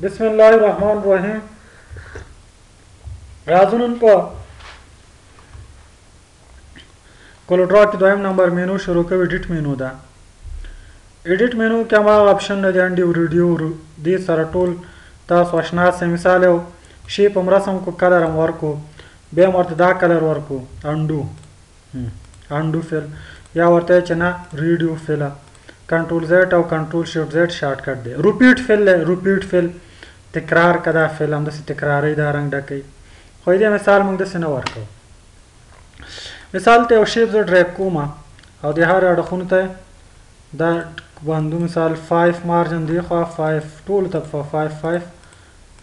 बिस्मिल्लाहिर्रहमानिर्रहीम। राजुन पे कोलोड्रा की दोयम नंबर मेनू शुरू के एडिट मेनू दा एडिट मेनू के मा ऑप्शन दे अंडी वीडियो दी सर टूल तास आशना से मिसाल शेप रसम को कलर वर्को बे मर्त दा कलर वर्को अंडू फिल या वर्ते चना रीड्यू फिल कंट्रोल जेड और कंट्रोल शिफ्ट जेड शॉर्टकट दे रिपीट फिल तकरार कदा फिल हम दस तकरार दा रंग डकई होइदे मिसाल मंग दस न वर्को मिसाल ते शेप ज ड्रैग कोमा और दे हर अडखुन ते दा बंदू मिसाल 5 मार्जिन दे खा 5 टूल तब 5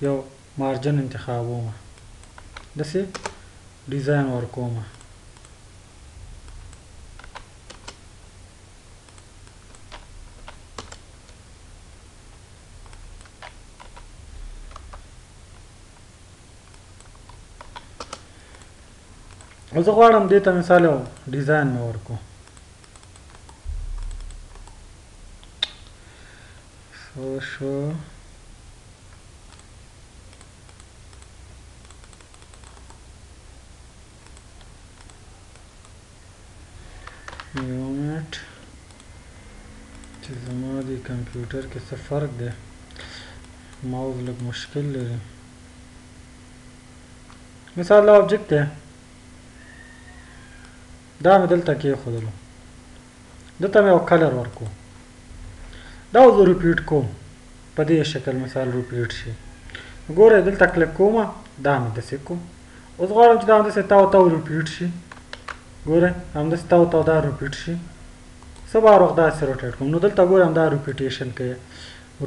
यो मार्जिन इंतखाबो मा दसे डिजाइन वर्को मा زه غواړم دې ته مثال یو ډیزاین مې ورکو شو یو منټ چې زما د کمپیوټر کې څه فرق دی ماوس لږ مشکل لري مثال دا آبجکټ دی دا مې دلته کېښودلو دلته مې یو کلر ورکو دا زه ریپیټ کوم په دې شکل مثال ریپیټ شي ګوره دلته کلیک کوم دا مې داسې کوم اوس غواړم چې دا همداسې تاو ریپیټ شي ګوره همداسې تاو دا ریپیټ شي څه بار وخت داسې روټیټ کوم نو دلته ګوره هم دا ریپیټیشن کوي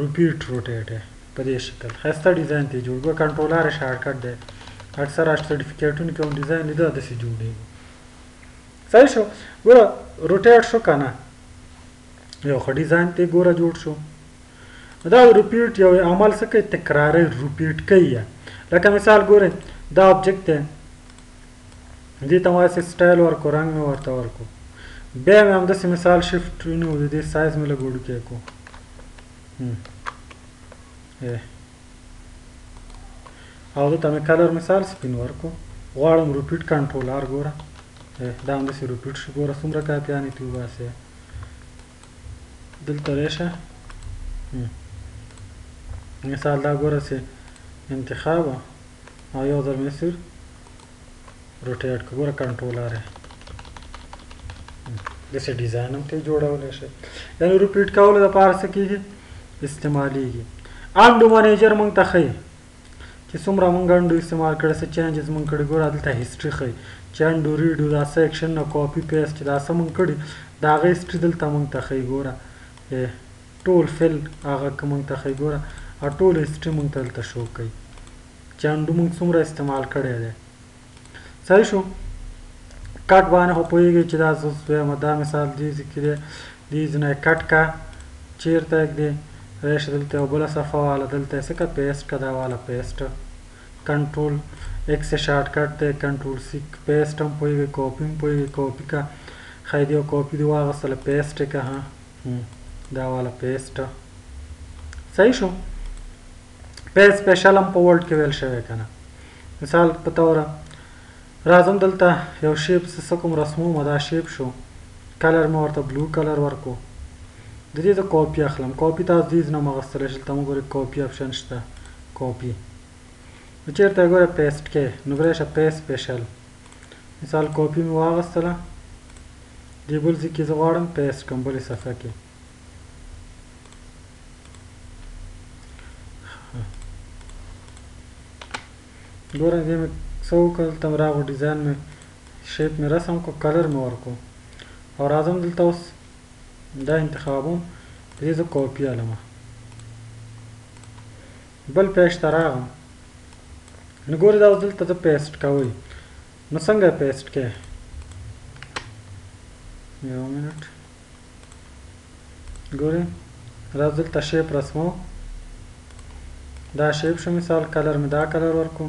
ریپیټ روټیټ په دې شکل ښایسته ډیزاین ته جوړ ګوره کنټرولر شارټکټ دی اکثر سرټیفیکیټونو کې هم ډیزاین لیده داسې جوړېږي صحیح شو ګوره روټیټ شو که نه یو ښه ډیزاین ته ګوره جوړ شو دا ریپیټ یو عمل څه کوي تکراری ریپیټ کوي لکه مثال ګوره دا آبجکټ دی دې ته وایي سټایل ورکو رنګ مې ورته ورکو بیا مې همداسې مثال شفټ ونیو د دې سایز مې لږ وړوکی کړو او دلته مې کلر مثال سپین ورکو غواړم ریپیټ کنټرولر ګوره دا همداسې ریپیټ شو ګوره څومره کاپیانې ترې وباسې دلته راشئ مثال دا ګوره چې انتخاب او یو ځل مې سر روټیټ کړو ګوره کنټرولر داسې ډیزاین هم ترې جوړولی شئ یعنې ریپیټ کولو دپاره څه کېږي استعمالیږي انډو منیجر موږ ته ښیي چې څومره موږ انډو استعمال کړی څه چینجز موږ کړي ګوره دلته هسټري ښیي چې انډو ریډو دا څه ایکشن نه کاپي پیسټ دا څه موږ کړي د هغې هسټري دلته موږ ته ښیي ګوره ټول فل هغه که موږ ته ښیي ګوره ټول هسټري موږ ته دلته شو کوي چې انډو موږ څومره استعمال کړی دی صحیح شو کټ باندې خو پوهېږئ چې دا زه دویمه دا مثال دې کې دی دې ځینه یې کټ کا چېرته ږدې راشي دلته یو بله صفحه واله دلته یې څه که پیسټ که دا واله پیسټ کنټرول ایکس یې شارټکټ دی کنټرول سی پیسټ هم پوهېږئ کاپي هم پوهېږئ کاپي که ښایي یو کاپي دې واخیستله پیسټ یې که دا واله پیسټ صحیح شو پیسټ سپیشل هم په ورډ کې ویل شوی که نه مثال په توره راځم دلته یو شیپ څه کوم رسمومه دا شیپ شو کلر مې ورته بلو کلر ورکو د دې زه کاپي اخلم کاپي تاسو دې نه هم اخیستلی شئ دلته مو ګورئ کاپي اپشن شته کاپي نو چېرته یې ګوره پیسټ کې نو راشئ پیسټ سپیشل مثال کاپي مې واخیستله دې بل ځای کې زه غواړم پیسټ کړم بلې صفحه کې ګوره دې مې څه وکړل دلته مې راغو ډیزاین مې شیپ مې رسم کړو کلر مې ورکړو او راځم دلته اوس دا انتخابوم دې زه کاپي علمه بل پیج ته راغلم نو ګورئ دا اوس دلته زه پیسټ کوئ نو څنګه پیسټ کوې یو منټ ګورئ راځه دلته شیپ رسمو دا شیپ شو مثال کلر مې دا کلر ورکړو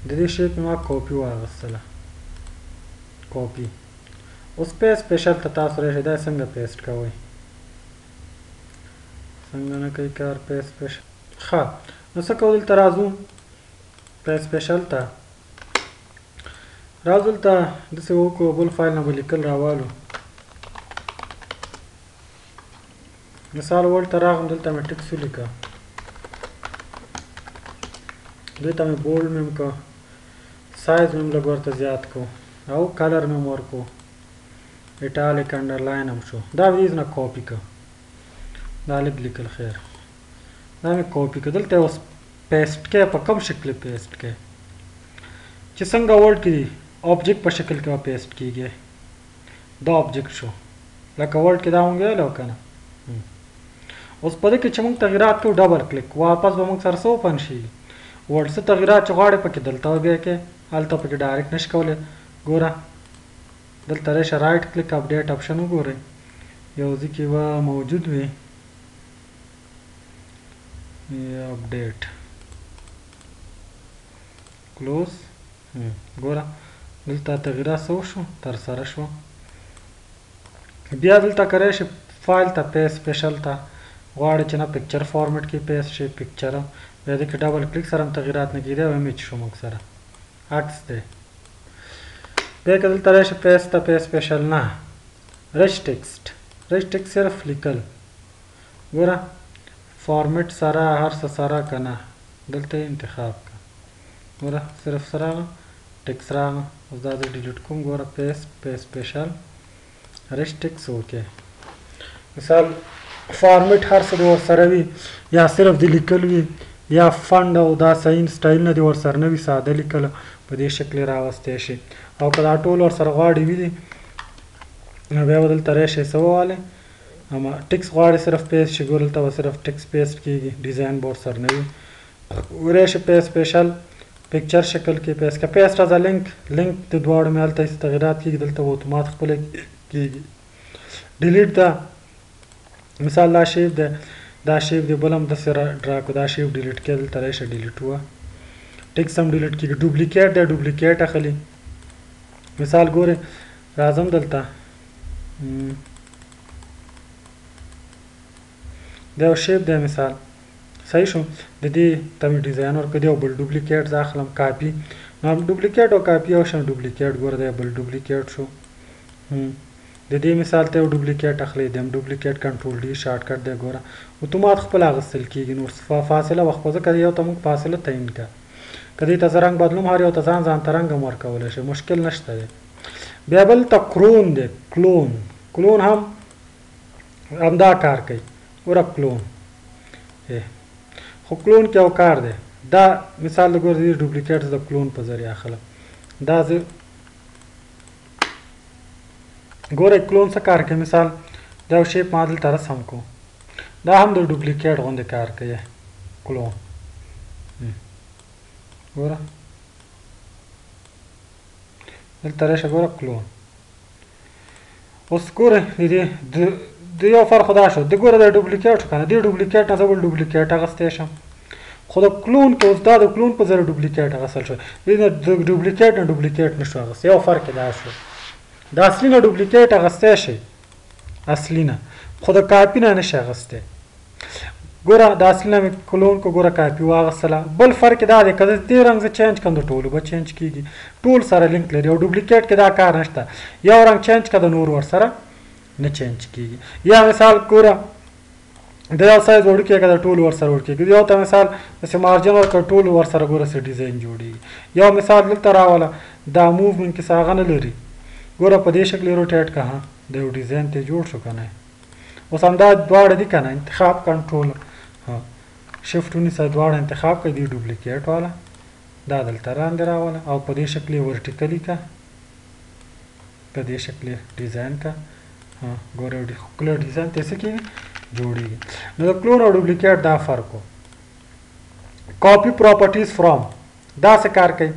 د دې شیپ مې ما کاپي واخیستله کاپي اوس پیسټ سپیشل ته تاسو راشئ دا څنګه پیسټ کوئ څنګه نه کوي کار پیسټ سپیشل ښه نو څه کوو دلته راځو په سپیشل ته راځو دلته داسې وکړو بل فایل نه به لیکل راوالو مثال ورته راغلم دلته مې ټکس ولیکه دې ته مې بولډ مې کړه سایز مې لږ ورته زیات کړو او کلر مې ورکړو ایټالیک انډرلاین هم شو دا ویز نه کاپي کړه دا لږ لیکل خیر دا مې کاپي کړه دلته اوس پیسټ کې په کوم شکل پیسټ کې چې څنګه ورډ کې آبجیکټ په شکل کې پیسټ کیږي دا آبجیکټ شو لکه ورډ کې دا مونږ ویلو کنه اوس په دې کې چې مونږ تغیرات کوو ډبل کلیک واپس به مونږ سره څه اوپن شي ورډ څه تغیرات چې غواړې پکې دلته بیا کې هلته پکې ډایرکټ نشي کولی ګوره دلته راشه رایټ کلیک اپډیټ آپشن وګورئ یو ځای کې به موجود وي اپډیټ کلوز ګوره دلته تغیرات څه وشو ترسره شو بیا دلته کری شي فایل ته پیس سپیشل ته غواړي چې نه پکچر فارمیټ کې پیس شي پکچر بیا دې کې ډبل کلیک سره هم تغیرات نه کېدی او امیج شو موږ سره عکس دی بیا که دلته راشي پیس ته پیس سپیشل نه رچ ټیکسټ صرف لیکل ګوره فارمیټ سره هر څه سره که نه دلته یې انتخاب که ګوره صرف سره راغله ټیکس راغله اوس دا زه ډیلیټ کوم ګوره پیس سپیشل رچ ټیکس اوکې مثال فارمیټ هر څه د ورسره وي یا صرف د لیکل وي یا فنډ او دا ساین سټایل نه د ورسره نه وي ساده لیکل په دې شکل یې راوستی شي او که دا ټول ورسره غواړي وي دي نو بیا به دلته راشئ څه ووالئ ټکس غواړي صرف پیسټ شي ګوره دلته به صرف ټکس پیسټ کېږي ډیزاین به ورسره نه وي راشئ پیس سپیشل پکچر شکل کې پیسټ که پیسټ از لینک د دواړو مې هلته هېڅ تغیرات کېږي دلته به اتومات خپله کېږي ډیلیټ ده مثال دا شیپ دی دا شیپ دی بل هم داسې ډرا کړو دا شیپ ډیلیټ کړه دلته راشئ ډیلیټ وه ټکس هم ډیلیټ کېږي ډوپلیکیټ دی ډوپلیکیټ اخلي مثال ګورئ راځم دلته دا یو شیپ دی مثال صحیح شو د دې ته مې ډیزاین ورکړی دی او بل ډوپلیکیټ زه اخلم کاپي نو ډوپلیکیټ او کاپي یو شان ډوپلیکیټ ګوره دی بل ډوپلیکیټ شو د دې مثال ته یو ډوپلیکیټ اخلئ د هم ډوپلیکیټ کنټرول ډي شارټ کټ دی ګوره اتومات خپل اخیستل کېږي نور فاصله وخت په ځکه یو ته موږ فاصله تعیین کړه که دې ته زه رنګ بدلوم هر یو ته ځان ته رنګ هم ورکولی شي مشکل نشته دی بیا بل ته کرون دی کلون هم همدا کار کوي ګوره کلون خو کلون کې یو کار دی دا مثال د ګوره دې ډوپلیکیټ د کلون په ذریعه اخلم دا زه ګوره کلون څه کار کوي مثال دا یو شیپ ما دلته رسم کو دا هم د ډوپلیکیټ غوندې کار کوي کلون ګوره دلته راشه ګوره کلون اوس ګوره د یو فرق خو دا شو د ګوره دا ډوپلیکیټ شو که نه دې ډوپلیکیټ نه زه بل ډوپلیکیټ اخیستی شم خو د کلون کې اوس دا د کلون په ذریعه ډوپلیکیټ اخیستل شو دې نه د ډوپلیکیټ نه ډوپلیکیټ نه شو اخیستی یو فرق یې دا شو د اصلي نه ډوپلیکیټ اخیستی شئ اصلي نه خو د کاپي نه نشي اخیستی ګوره د اصلي نه مې کلون کو ګوره کاپي واخیستله بل فرق دا دی که زه دې رنګ زه چینج کړم د ټولو به چینج کېږي ټول سره لینک لري او ډوپلیکیټ کې دا کار نشته یو رنګ چینج کړه د نور ورسره نه چینج کېږي یا مثال ګوره د یو سایز وړوکی که د ټولو ورسره وړوکی یو ته مثال داسې مارجن ورکړه ټولو ورسره ګوره څه ډیزاین جوړېږي یو مثال دلته راوله دا موومنټ کې څه هغه نه لري ګوره په دې شکل یې روټیټ کړه د یو ډیزاین ته جوړ شو که نه اوس همدا دواړه دي که نه انتخاب کنټرول شفټ ونیسه دواړه انتخاب کړئ دې ډوپلیکیټ والا دا دلته راندې راوله او په دې شکل یې ورټیکلي که په دې شکل یې ډیزاین که ګوره ښکلی ډیزاین ته څه کېږي جوړېږي نو د کلون او ډوپلیکیټ دا فرق و کاپي پراپرټیز فرام دا څه کار کوي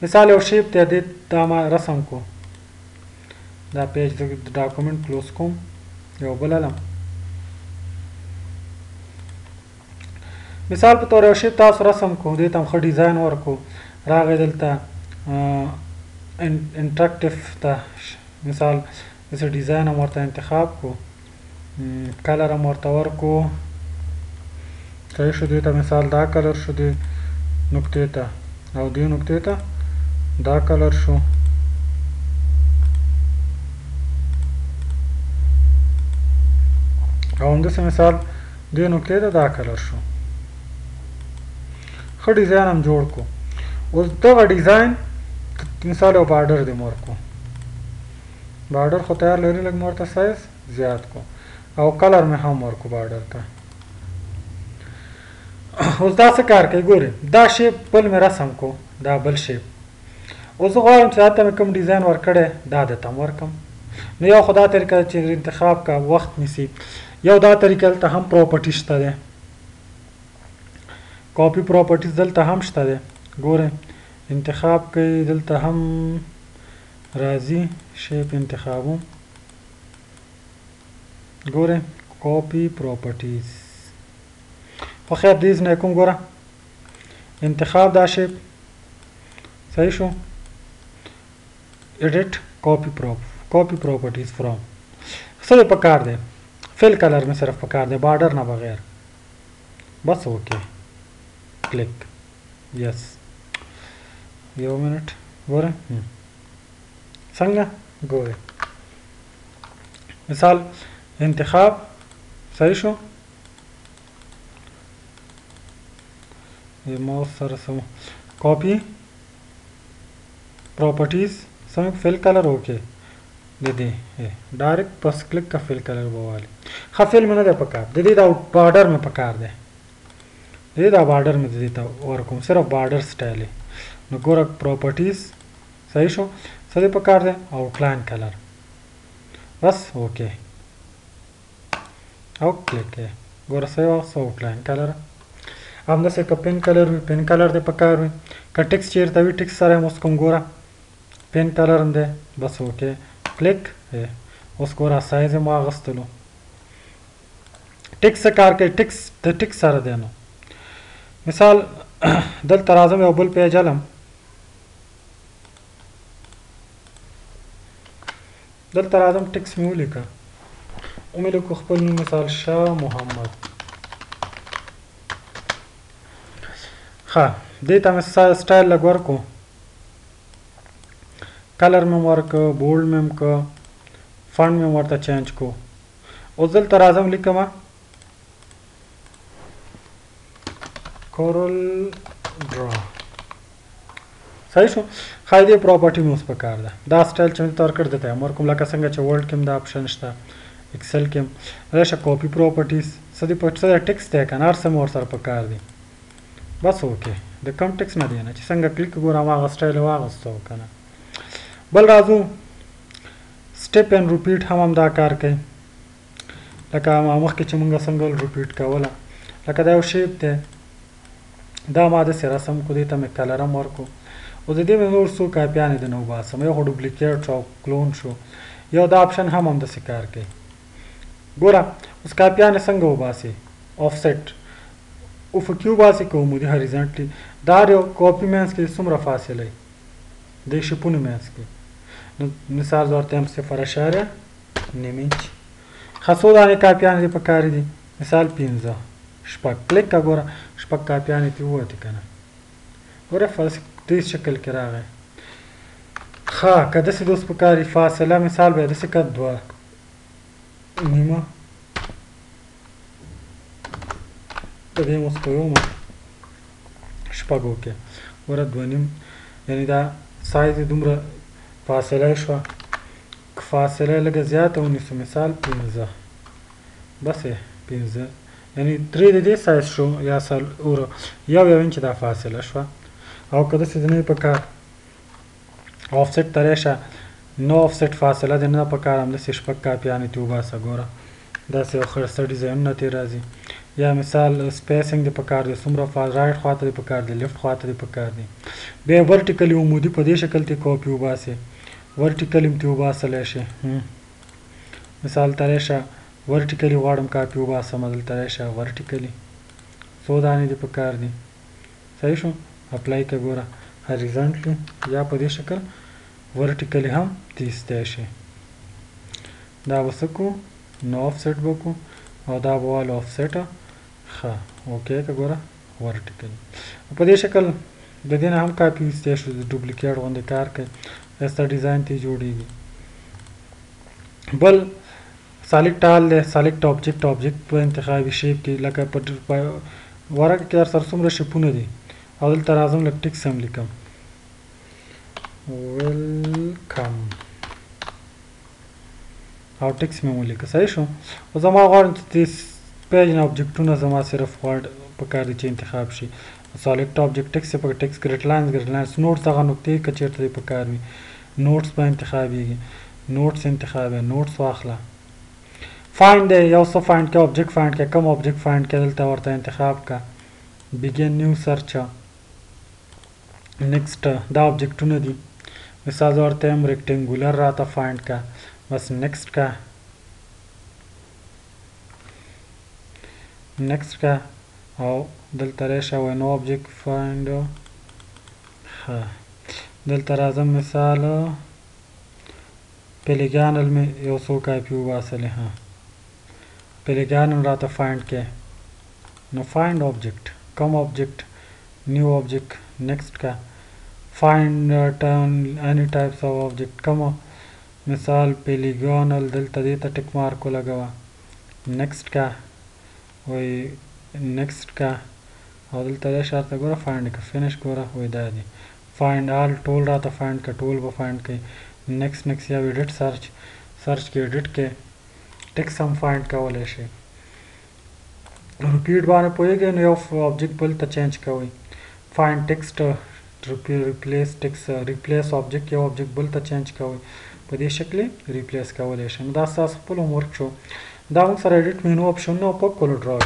مثال یو شیپ ته دې دا ما رسم کو دا پیج د ډاکومنټ کلوز کوم یو بل علم مثال په طور یو شیپ تاسو رسم کو دې ته هم ښه ډیزاین ورکو راغی دلته انټرکټیف ته مثال داسې ډیزاین هم ورته انتخاب کو کلر هم ورته ورکو صحیح شو. دې ته مثال دا کلر شو، دې نقطې ته او دې نقطې ته دا کلر شو. او همداسې مثال دې نقطې ته دا کلر شو. ښه ډیزاین هم جوړ کړو. اوس دغه ډیزاین مثال یو بارډر دې ورکړو. بارډر خو تیار لري، لږ مې ورته سایز زیات کړو او کلر مې هم ورکړو بارډر ته. اوس دا څه کار کوي ګورئ، دا شیپ بل مې رسم کو، دا بل شیپ. اوس زه غواړم چې هلته مې کوم ډیزاین ورکړی دا درته هم ورکړم. نو یو خو دا طریقه چې انتخاب کا وخت نیسي، یو دا طریقه دلته هم پراپرټي شته دی، کاپي پراپرټیز دلته هم شته دی. ګورئ انتخاب کوي، دلته هم راځي شیپ انتخابو. ګورئ کاپي پراپرټیز، خو خیر دیز نه کوم. ګوره انتخاب دا شیپ صحیح شو. ایډیټ کاپي پراپرټیز فرام څه پکار دی، فل کلر مې صرف پکار دی بارډر نه بغیر. بس اوکې کلیک یس. یو منټ ګوره څنګه. ګوره مثال انتخاب صحیح شو. माउस सर सम कॉपी प्रॉपर्टीज सम फिल कलर ओके दे दे डायरेक्ट बस क्लिक का फिल कलर बवाले हाँ फिल में दे पकार दे दा बॉर्डर में पकार दे दा बॉर्डर में दे देता और कौन सिर्फ बॉर्डर स्टाइल है न गोरख प्रॉपर्टीज सही शो सही पकार दे आउटलाइन कलर बस ओके आउट क्लिक है गोरा सही outline colour. همداسې که پین کلر وي پین کلر دې پکار وي، که ټکس چېرته وي ټکس سره هم اوس کوم ګوره پین کلر هم دی. بس اوکې کلیک. اوس ګوره سایز یې مو اخیستلو. ټکس څه کار کوي، ټکس د ټکس سره دی. نو مثال دلته راځم یو بل پیج الم، دلته راځم ټکس مې ولیکه، ومې لیکو خپل نوم مثال شاه محمد. ها دې ته مې سټایل لږ ورکړو، کلر مې ورکړو، بولډ مې کړو، فنټ مې ورته چینج کړو. اوس دلته راځم لیکم کورل ډرا صحیح شو. ښایي دې پراپرټي مې اوس پکار ده. دا سټایل چې مې درته ورکړ دته هم ورکوم، لکه څنګه چې ورډ کې هم دا اپشن شته، ایکسل کې هم راشه کاپي پراپرټیز څه دې څه ټکس دی که نه هر څه مې ورسره پکار دي. بس اوکې د کم ټکس نه دی نه چې څنګه کلیک ګورم هغه سټایل یې واخیستو که نه. بل راځو سټیپ اینډ ریپیټ هم همدا کار کوي، لکه مخکې چې موږ څنګه ریپیټ کوله. لکه دا یو شیپ دی، دا ما داسې رسم کړو، دې ته مې کلر هم ورکړو. اوس د دې مې نور څو کاپیانې د نه وباسم، یو خو ډوپلیکیټ شو او کلون شو، یو دا اپشن هم همداسې کار کوي. ګوره اوس کاپیانې څنګه وباسي، آفسیټ افقي وباسي که عمودي هریزنټلي. دا یو کاپي منځ کې څومره فاصله وي د شیپونو منځ کې، نو مثال زه ورته یم 0.9 انچ. ښه څو دانې کاپیانې دې پکار دي، مثال 5 شپږ. کلیک که ګوره شپږ کاپیانې ترې ووتې که نه. ګوره دې شکل کې راغی. ښه که داسې دوست پکار وي فاصله مثال به یې داسې که 2.5 د دې اوس کوم شپږو کې ګوره 2.5 یعنې دا سایز یې دومره فاصله یې شوه. که فاصله یې لږه زیاته ونیسو مثال 15 بس یې 15 یعنې 3 د دې سایز شو یا یو انچ دا فاصله شوه. او که داسې د نه په کار آفسیټ ته راشئ، نو آفسیټ فاصله دې نه پکار، همداسې شپږ کاپیانې ترې وباسه. ګوره داسې یو ښایسته ډیزاینونه ترې راځي. یا مثال سپیسنګ دې پکار دی، څومره رایټ خواته دې پکار دی، لیفټ خواته دې پکار دی. بیا ورټیکلي عمودي په دې شکل کې کاپي وباسئ، ورټیکلي هم ترې وباسلی شئ. مثال ته راشئ ورټیکلي غواړم کاپي وباسم، دلته راشئ ورټیکلي څو دانې دې پکار دي. صحیح شو. اپلای که ګوره هریزنټلي یا په دې شکل ورټیکلي هم تیستی شي. دا به څه کړو، نو آفسیټ به کړو او دا به والو آفسیټه ښه اوکې که ګوره ورټیکل په دې شکل د دې نه هم کاپي ویستی شو د ډوپلیکیټ غوندې کار کوي ښایسته ډیزاین ته جوړیږي بل سالکټ آل دی سالکټ آبجیکټ په انتخابي شیپ کې لکه په ورقه کې در سره څومره شیپونه دي او دلته راځم لږ ټکس هم لیکم ویلکم او ټکس مې ولیکه صحیح شو خو زما غواړم چې دې پیج نه آبجیکټونه زما صرف پکار دي چې انتخاب شي سالکټ آبجیکټ ټکس یې پکې ټکس ګریډ لاینز نوټس هغه نقطې که چېرته دې پکار وي نوټس به انتخابېږي نوټس انتخابوي نوټس واخله فایند دی یو څه فایند کې آبجیکټ فایند کې کوم آبجیکټ فایند کې دلته ورته انتخاب کا بیګین نیو سرچ نیکسټ دا آبجیکټونه دي مثال زه ورته یم ریکټنګولر راته فایند کا بس نیکسټ کا نیکسټ کا او دلته راشه وای نو آبجیکټ فایند ها دلته راځم مثال پلیګانل مې یو څو کاپي وباسلې ها پلیګانل راته فایند کې نو فایند آبجیکټ کوم آبجیکټ نیو آبجیکټ نیکسټ کا فایند ټرن any types of object کوم مثال پلیګانل دلته دې ته ټک مارک ولګوه نیکسټ کا وای نیکسټ کا او دلته راشه ورته ګوره فایند کا فینش ګوره وای دا دی فایند آل ټول راته فایند کا ټول به فایند کوي نیکسټ یا ایډیټ سرچ کې ایډیټ کې ټکس هم فایند کولی شي ریپیټ باندې پوهېږئ نو یو آبجیکټ بل ته چینج کوئ فایند ټکسټ ریپلیس ټکس ریپلیس آبجیکټ یو آبجیکټ بل ته چینج کوئ په دې شکل ریپلیس کولی شئ دا ستاسو خپل هوم ورک شو دا موږ سره ایډیټ مینو اپشنونه او په کولر ډرا